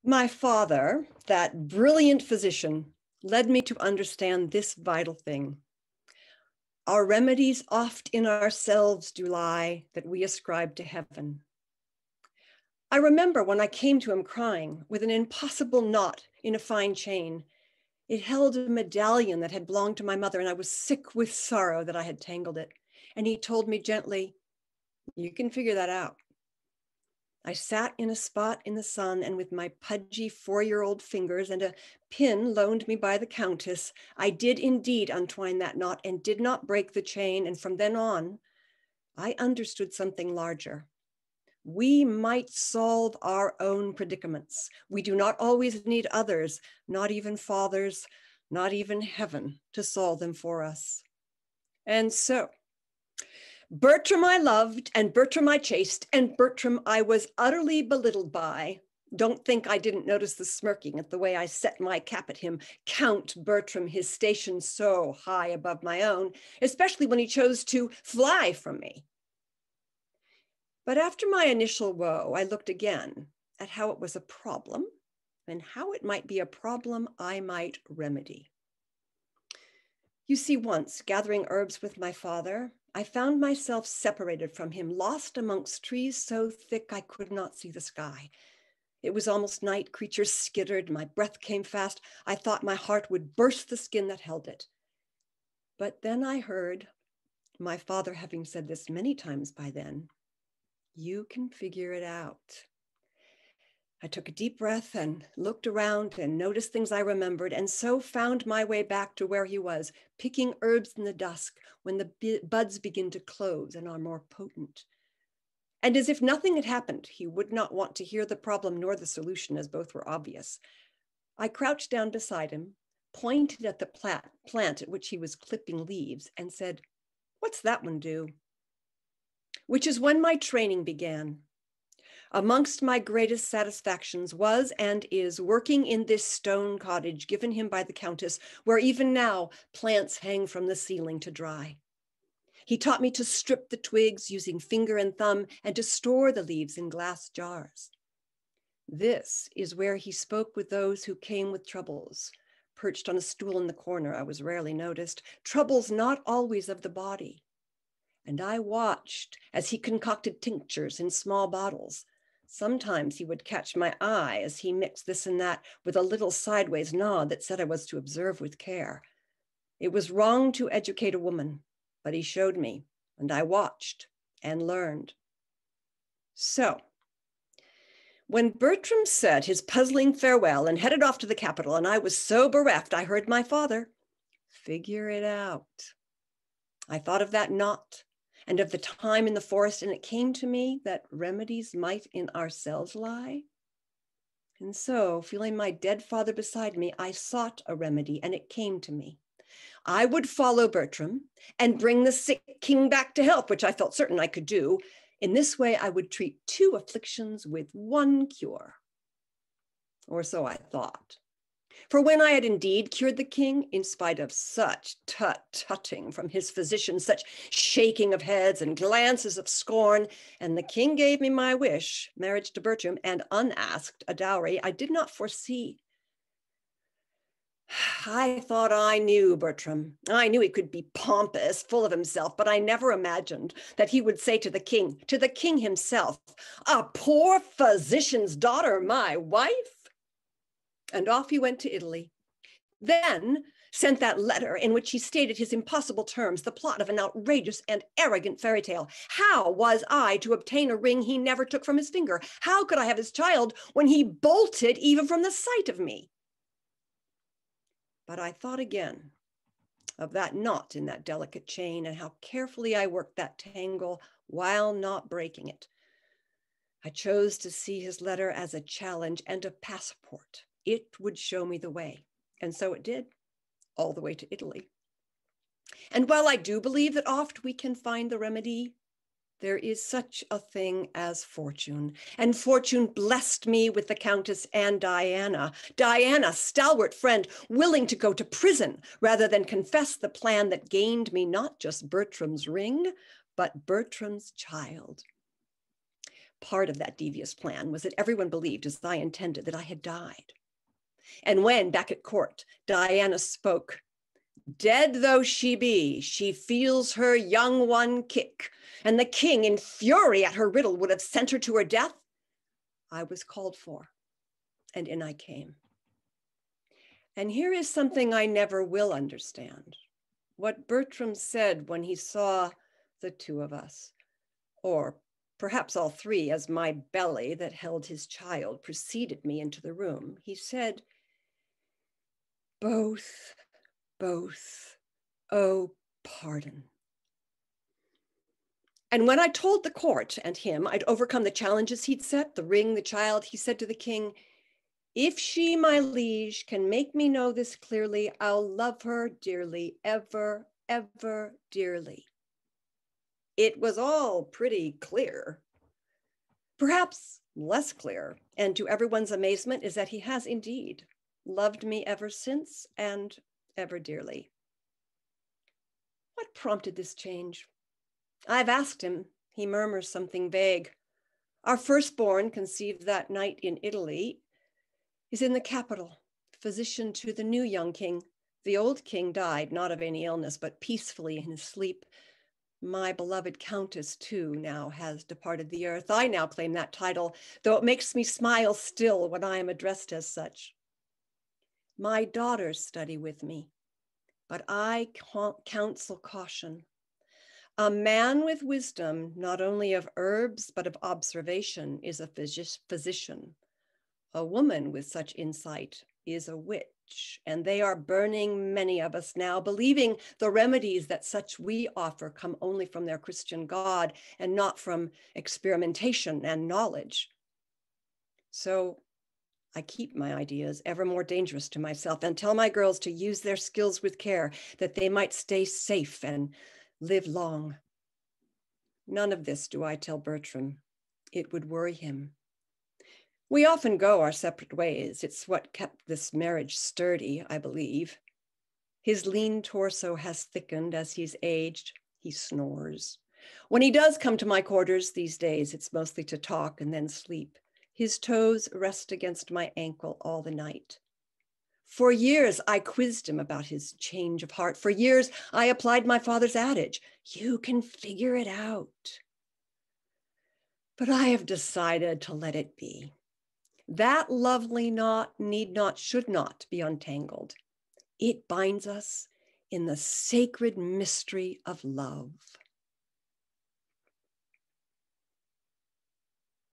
My father, that brilliant physician, led me to understand this vital thing. Our remedies oft in ourselves do lie, that we ascribe to heaven. I remember when I came to him crying, with an impossible knot in a fine chain. It held a medallion that had belonged to my mother, and I was sick with sorrow that I had tangled it. And he told me gently, "You can figure that out." I sat in a spot in the sun, and with my pudgy 4-year-old fingers and a pin loaned me by the Countess, I did indeed untwine that knot and did not break the chain. And from then on, I understood something larger. We might solve our own predicaments. We do not always need others, not even fathers, not even heaven, to solve them for us. And so, Bertram I loved, and Bertram I chased, and Bertram I was utterly belittled by. Don't think I didn't notice the smirking at the way I set my cap at him, Count Bertram, his station so high above my own, especially when he chose to fly from me. But after my initial woe, I looked again at how it was a problem and how it might be a problem I might remedy. You see, once gathering herbs with my father, I found myself separated from him, lost amongst trees so thick I could not see the sky. It was almost night, creatures skittered, my breath came fast. I thought my heart would burst the skin that held it. But then I heard, my father having said this many times by then, "You can figure it out." I took a deep breath and looked around and noticed things I remembered, and so found my way back to where he was, picking herbs in the dusk when the buds begin to close and are more potent. And as if nothing had happened, he would not want to hear the problem nor the solution, as both were obvious. I crouched down beside him, pointed at the plant at which he was clipping leaves, and said, "What's that one do?" Which is when my training began. Amongst my greatest satisfactions was and is working in this stone cottage given him by the Countess, where even now plants hang from the ceiling to dry. He taught me to strip the twigs using finger and thumb and to store the leaves in glass jars. This is where he spoke with those who came with troubles. Perched on a stool in the corner, I was rarely noticed, troubles not always of the body. And I watched as he concocted tinctures in small bottles. Sometimes he would catch my eye as he mixed this and that with a little sideways nod that said I was to observe with care. It was wrong to educate a woman, but he showed me, and I watched and learned. So, when Bertram said his puzzling farewell and headed off to the capital, and I was so bereft, I heard my father, "Figure it out." I thought of that knot and of the time in the forest, and it came to me that remedies might in ourselves lie. And so, feeling my dead father beside me, I sought a remedy, and it came to me. I would follow Bertram and bring the sick king back to health, which I felt certain I could do. In this way, I would treat 2 afflictions with 1 cure. Or so I thought. For when I had indeed cured the king, in spite of such tut-tutting from his physicians, such shaking of heads and glances of scorn, and the king gave me my wish, marriage to Bertram, and unasked a dowry, I did not foresee. I thought I knew Bertram. I knew he could be pompous, full of himself, but I never imagined that he would say to the king himself, "A poor physician's daughter, my wife?" And off he went to Italy. Then sent that letter in which he stated his impossible terms, the plot of an outrageous and arrogant fairy tale. How was I to obtain a ring he never took from his finger? How could I have his child when he bolted even from the sight of me? But I thought again of that knot in that delicate chain and how carefully I worked that tangle while not breaking it. I chose to see his letter as a challenge and a passport. It would show me the way. And so it did, all the way to Italy. And while I do believe that oft we can find the remedy, there is such a thing as fortune. And fortune blessed me with the Countess and Diana. Diana, stalwart friend, willing to go to prison rather than confess the plan that gained me not just Bertram's ring, but Bertram's child. Part of that devious plan was that everyone believed, as I intended, that I had died. And when, back at court, Diana spoke, "Dead though she be, she feels her young one kick," and the king, in fury at her riddle, would have sent her to her death, I was called for, and in I came. And here is something I never will understand. What Bertram said when he saw the two of us, or perhaps all three, as my belly that held his child preceded me into the room. He said, both, oh, pardon. And when I told the court and him I'd overcome the challenges he'd set, the ring, the child, he said to the king, "If she, my liege, can make me know this clearly, I'll love her dearly, ever, ever dearly." It was all pretty clear. Perhaps less clear, and to everyone's amazement, is that he has indeed loved me ever since and ever dearly. What prompted this change? I've asked him. He murmurs something vague. Our firstborn, conceived that night in Italy, is in the capital, physician to the new young king. The old king died, not of any illness, but peacefully in his sleep. My beloved countess, too, now has departed the earth. I now claim that title, though it makes me smile still when I am addressed as such. My daughters study with me, but I counsel caution. A man with wisdom, not only of herbs, but of observation, is a physician. A woman with such insight is a witch, and they are burning many of us now, believing the remedies that such we offer come only from their Christian God and not from experimentation and knowledge. So I keep my ideas ever more dangerous to myself and tell my girls to use their skills with care, that they might stay safe and live long. None of this do I tell Bertram. It would worry him. We often go our separate ways. It's what kept this marriage sturdy, I believe. His lean torso has thickened as he's aged. He snores. When he does come to my quarters these days, it's mostly to talk and then sleep. His toes rest against my ankle all the night. For years, I quizzed him about his change of heart. For years, I applied my father's adage, "You can figure it out." But I have decided to let it be. That lovely knot need not, should not be untangled. It binds us in the sacred mystery of love.